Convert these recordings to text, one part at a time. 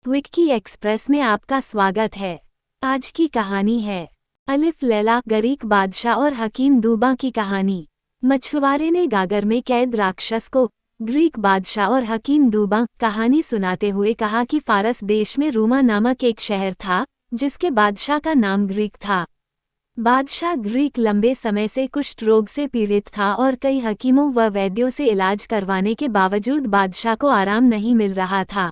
Vicky express में आपका स्वागत है। आज की कहानी है अलिफ लैला गरीक बादशाह और हकीम दूबा की कहानी। मछुआरे ने गागर में कैद राक्षस को ग्रीक बादशाह और हकीम दूबा कहानी सुनाते हुए कहा कि फारस देश में रूमा नामक एक शहर था जिसके बादशाह का नाम ग्रीक था। बादशाह ग्रीक लंबे समय से कुष्ठ रोग से पीड़ित था और कई हकीमों व वैद्यों से इलाज करवाने के बावजूद बादशाह को आराम नहीं मिल रहा था।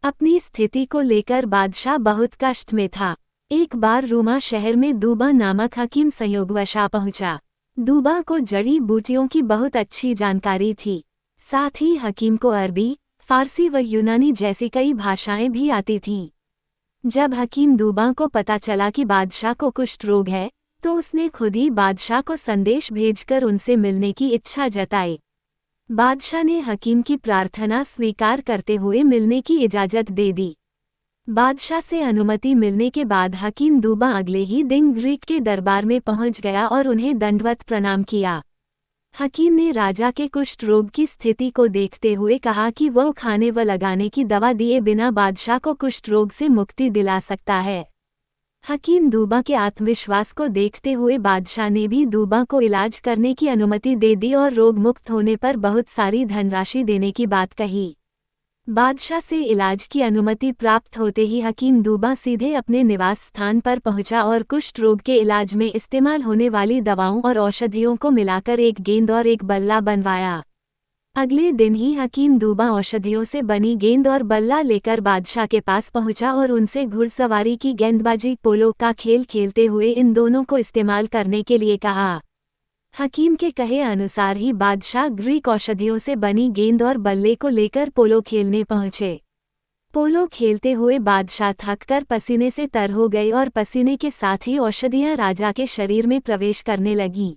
अपनी स्थिति को लेकर बादशाह बहुत कष्ट में था। एक बार रूमा शहर में दूबा नामक हकीम संयोगवश आ पहुंचा। दूबा को जड़ी बूटियों की बहुत अच्छी जानकारी थी। साथ ही हकीम को अरबी, फारसी व यूनानी जैसी कई भाषाएं भी आती थीं। जब हकीम दूबा को पता चला कि बादशाह को कुष्ठ रोग है, तो उसने खुद ही बादशाह को संदेश भेजकर उनसे मिलने की इच्छा जताई। बादशाह ने हकीम की प्रार्थना स्वीकार करते हुए मिलने की इजाज़त दे दी। बादशाह से अनुमति मिलने के बाद हकीम दूबा अगले ही दिन ग्रीक के दरबार में पहुंच गया और उन्हें दंडवत प्रणाम किया। हकीम ने राजा के कुष्ठ रोग की स्थिति को देखते हुए कहा कि वह खाने व लगाने की दवा दिए बिना बादशाह को कुष्ठ रोग से मुक्ति दिला सकता है। हकीम दूबा के आत्मविश्वास को देखते हुए बादशाह ने भी दूबा को इलाज करने की अनुमति दे दी और रोग मुक्त होने पर बहुत सारी धनराशि देने की बात कही। बादशाह से इलाज की अनुमति प्राप्त होते ही हकीम दूबा सीधे अपने निवास स्थान पर पहुंचा और कुष्ठ रोग के इलाज में इस्तेमाल होने वाली दवाओं और औषधियों को मिलाकर एक गेंद और एक बल्ला बनवाया। अगले दिन ही हकीम दूबा औषधियों से बनी गेंद और बल्ला लेकर बादशाह के पास पहुंचा और उनसे घुड़सवारी की गेंदबाजी पोलो का खेल खेलते हुए इन दोनों को इस्तेमाल करने के लिए कहा। हकीम के कहे अनुसार ही बादशाह ग्रीक औषधियों से बनी गेंद और बल्ले को लेकर पोलो खेलने पहुंचे। पोलो खेलते हुए बादशाह थककर पसीने से तर हो गए और पसीने के साथ ही औषधियां राजा के शरीर में प्रवेश करने लगीं।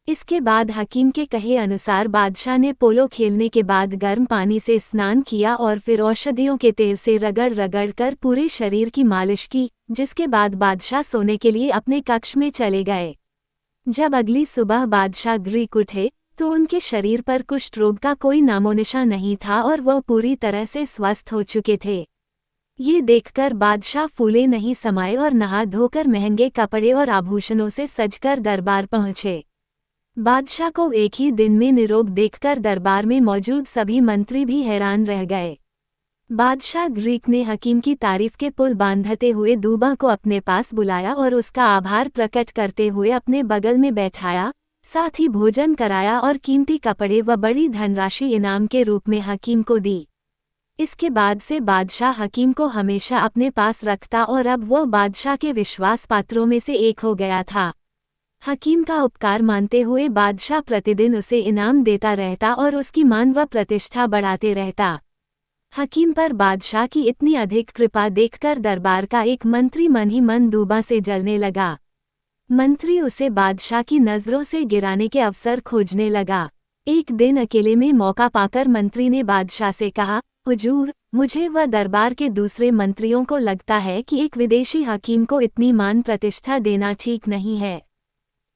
इसके बाद हकीम के कहे अनुसार बादशाह ने पोलो खेलने के बाद गर्म पानी से स्नान किया और फिर औषधियों के तेल से रगड़ रगड़ कर पूरे शरीर की मालिश की, जिसके बाद बादशाह सोने के लिए अपने कक्ष में चले गए। जब अगली सुबह बादशाह ग्रीक उठे तो उनके शरीर पर कुष्ठ रोग का कोई नामोनिशान नहीं था और वह पूरी तरह से स्वस्थ हो चुके थे। ये देखकर बादशाह फूले नहीं समाये और नहा धोकर महंगे कपड़े और आभूषणों से सजकर दरबार पहुंचे। बादशाह को एक ही दिन में निरोग देखकर दरबार में मौजूद सभी मंत्री भी हैरान रह गए। बादशाह ग्रीक ने हकीम की तारीफ के पुल बांधते हुए दूबा को अपने पास बुलाया और उसका आभार प्रकट करते हुए अपने बगल में बैठाया, साथ ही भोजन कराया और कीमती कपड़े व बड़ी धनराशि इनाम के रूप में हकीम को दी। इसके बाद से बादशाह हकीम को हमेशा अपने पास रखता और अब वह बादशाह के विश्वास पात्रों में से एक हो गया था। हकीम का उपकार मानते हुए बादशाह प्रतिदिन उसे इनाम देता रहता और उसकी मान व प्रतिष्ठा बढ़ाते रहता। हकीम पर बादशाह की इतनी अधिक कृपा देखकर दरबार का एक मंत्री मन ही मन दूबा से जलने लगा। मंत्री उसे बादशाह की नज़रों से गिराने के अवसर खोजने लगा। एक दिन अकेले में मौका पाकर मंत्री ने बादशाह से कहा, हुजूर, मुझे व दरबार के दूसरे मंत्रियों को लगता है कि एक विदेशी हकीम को इतनी मान प्रतिष्ठा देना ठीक नहीं है।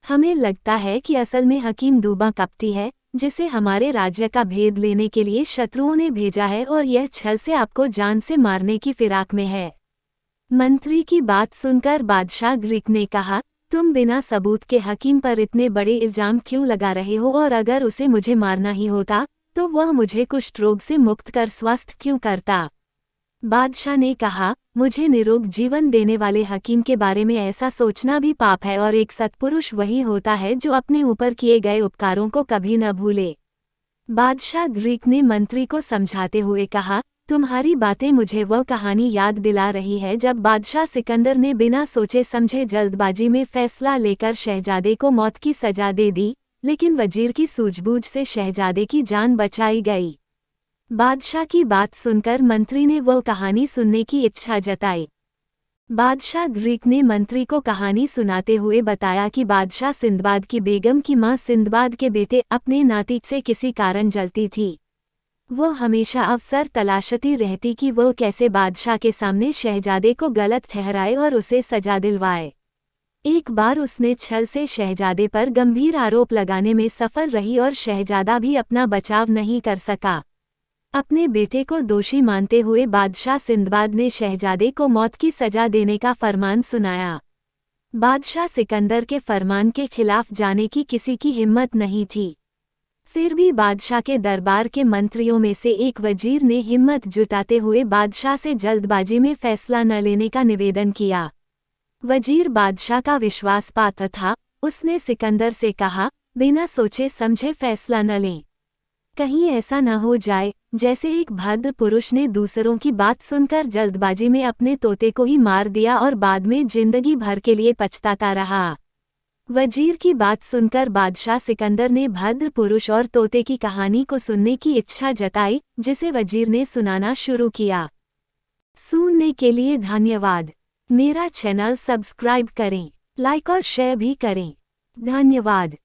हमें लगता है कि असल में हकीम दूबा कपटी है, जिसे हमारे राज्य का भेद लेने के लिए शत्रुओं ने भेजा है और यह छल से आपको जान से मारने की फिराक में है। मंत्री की बात सुनकर बादशाह ग्रीक ने कहा, तुम बिना सबूत के हकीम पर इतने बड़े इल्जाम क्यों लगा रहे हो, और अगर उसे मुझे मारना ही होता तो वह मुझे कुष्ठ रोग से मुक्त कर स्वस्थ क्यों करता। बादशाह ने कहा, मुझे निरोग जीवन देने वाले हकीम के बारे में ऐसा सोचना भी पाप है और एक सत्पुरुष वही होता है जो अपने ऊपर किए गए उपकारों को कभी न भूले। बादशाह ग्रीक ने मंत्री को समझाते हुए कहा, तुम्हारी बातें मुझे वह कहानी याद दिला रही है जब बादशाह सिकंदर ने बिना सोचे समझे जल्दबाजी में फैसला लेकर शहजादे को मौत की सजा दे दी, लेकिन वजीर की सूझबूझ से शहजादे की जान बचाई गई। बादशाह की बात सुनकर मंत्री ने वह कहानी सुनने की इच्छा जताई। बादशाह ग्रीक ने मंत्री को कहानी सुनाते हुए बताया कि बादशाह सिंदबाद की बेगम की मां सिंदबाद के बेटे अपने नाती से किसी कारण जलती थी। वो हमेशा अवसर तलाशती रहती कि वो कैसे बादशाह के सामने शहजादे को गलत ठहराए और उसे सजा दिलवाए। एक बार उसने छल से शहजादे पर गंभीर आरोप लगाने में सफल रही और शहजादा भी अपना बचाव नहीं कर सका। अपने बेटे को दोषी मानते हुए बादशाह सिंदबाद ने शहजादे को मौत की सजा देने का फरमान सुनाया। बादशाह सिकंदर के फरमान के खिलाफ जाने की किसी की हिम्मत नहीं थी। फिर भी बादशाह के दरबार के मंत्रियों में से एक वजीर ने हिम्मत जुटाते हुए बादशाह से जल्दबाजी में फैसला न लेने का निवेदन किया। वजीर बादशाह का विश्वास पात्र था। उसने सिकंदर से कहा, बिना सोचे समझे फैसला न लें। कहीं ऐसा न हो जाए जैसे एक भद्र पुरुष ने दूसरों की बात सुनकर जल्दबाजी में अपने तोते को ही मार दिया और बाद में जिंदगी भर के लिए पछताता रहा। वजीर की बात सुनकर बादशाह सिकंदर ने भद्र पुरुष और तोते की कहानी को सुनने की इच्छा जताई, जिसे वजीर ने सुनाना शुरू किया। सुनने के लिए धन्यवाद। मेरा चैनल सब्सक्राइब करें, लाइक और शेयर भी करें। धन्यवाद।